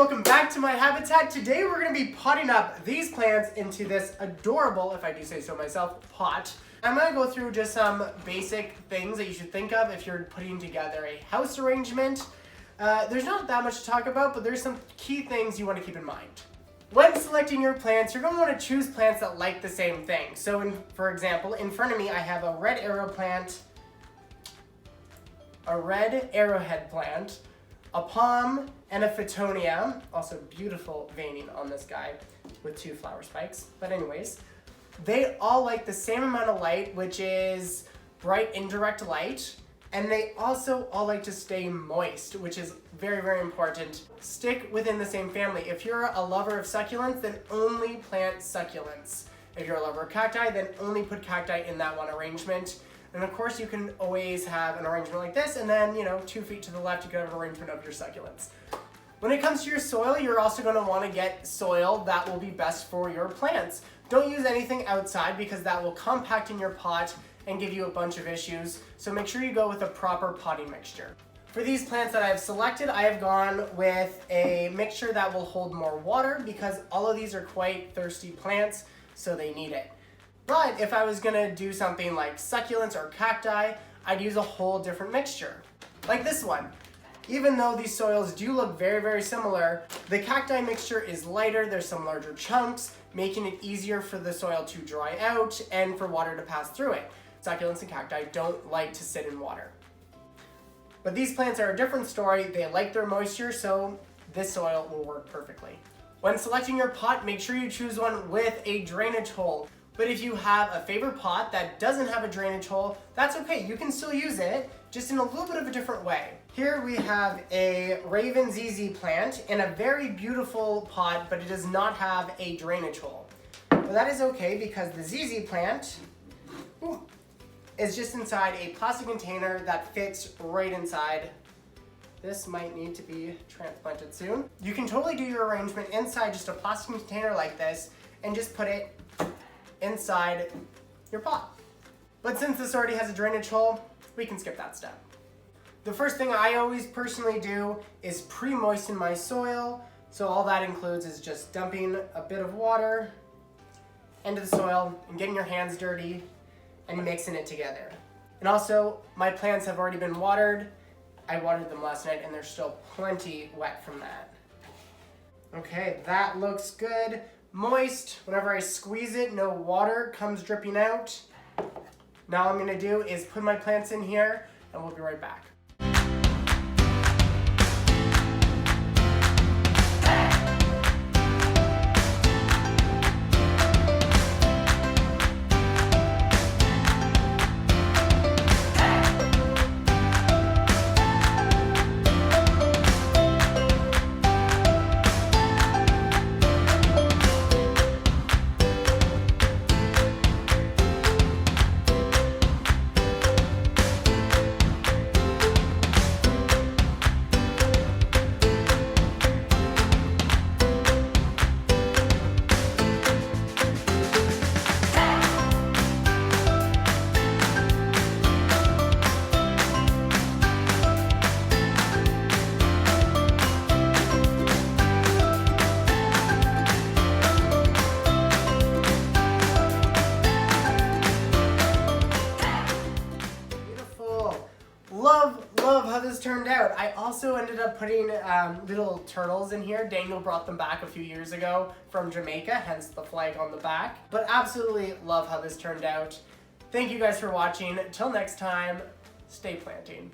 welcome back to my habitat. Today we're going to be potting up these plants into this adorable, if I do say so myself, pot. I'm going to go through just some basic things that you should think of if you're putting together a house arrangement. There's not that much to talk about, but there's some key things you want to keep in mind. When selecting your plants, you're going to want to choose plants that like the same thing. So for example, in front of me I have a red arrow plant, a red arrowhead plant, a palm, and a Fittonia. Also beautiful veining on this guy with 2 flower spikes. But anyways, they all like the same amount of light, which is bright indirect light. And they also all like to stay moist, which is very, very important. Stick within the same family. If you're a lover of succulents, then only plant succulents. If you're a lover of cacti, then only put cacti in that one arrangement. And of course you can always have an arrangement like this, and then 2 feet to the left you can have an arrangement of your succulents. When it comes to your soil, you're also going to want to get soil that will be best for your plants. Don't use anything outside because that will compact in your pot and give you a bunch of issues. So make sure you go with a proper potting mixture. For these plants that I have selected, I have gone with a mixture that will hold more water because all of these are quite thirsty plants, so they need it. But if I was gonna do something like succulents or cacti, I'd use a whole different mixture, like this one. Even though these soils do look very, very similar, the cacti mixture is lighter, there's some larger chunks, making it easier for the soil to dry out and for water to pass through it. Succulents and cacti don't like to sit in water. But these plants are a different story. They like their moisture, so this soil will work perfectly. When selecting your pot, make sure you choose one with a drainage hole. But if you have a favorite pot that doesn't have a drainage hole, that's okay. You can still use it, just in a little bit of a different way. Here we have a Raven ZZ plant in a very beautiful pot, but it does not have a drainage hole. But that is okay because the ZZ plant is just inside a plastic container that fits right inside. This might need to be transplanted soon. You can totally do your arrangement inside just a plastic container like this and just put it inside your pot. But since this already has a drainage hole, we can skip that step. The first thing I always personally do is pre-moisten my soil. So all that includes is just dumping a bit of water into the soil and getting your hands dirty and mixing it together. And also, my plants have already been watered. I watered them last night and they're still plenty wet from that. Okay, that looks good. Moist. Whenever I squeeze it, no water comes dripping out. Now all I'm gonna do is put my plants in here and we'll be right back. Love how this turned out. I also ended up putting little turtles in here. Daniel brought them back a few years ago from Jamaica, hence the flag on the back. But absolutely love how this turned out. Thank you guys for watching. Till next time, stay planting.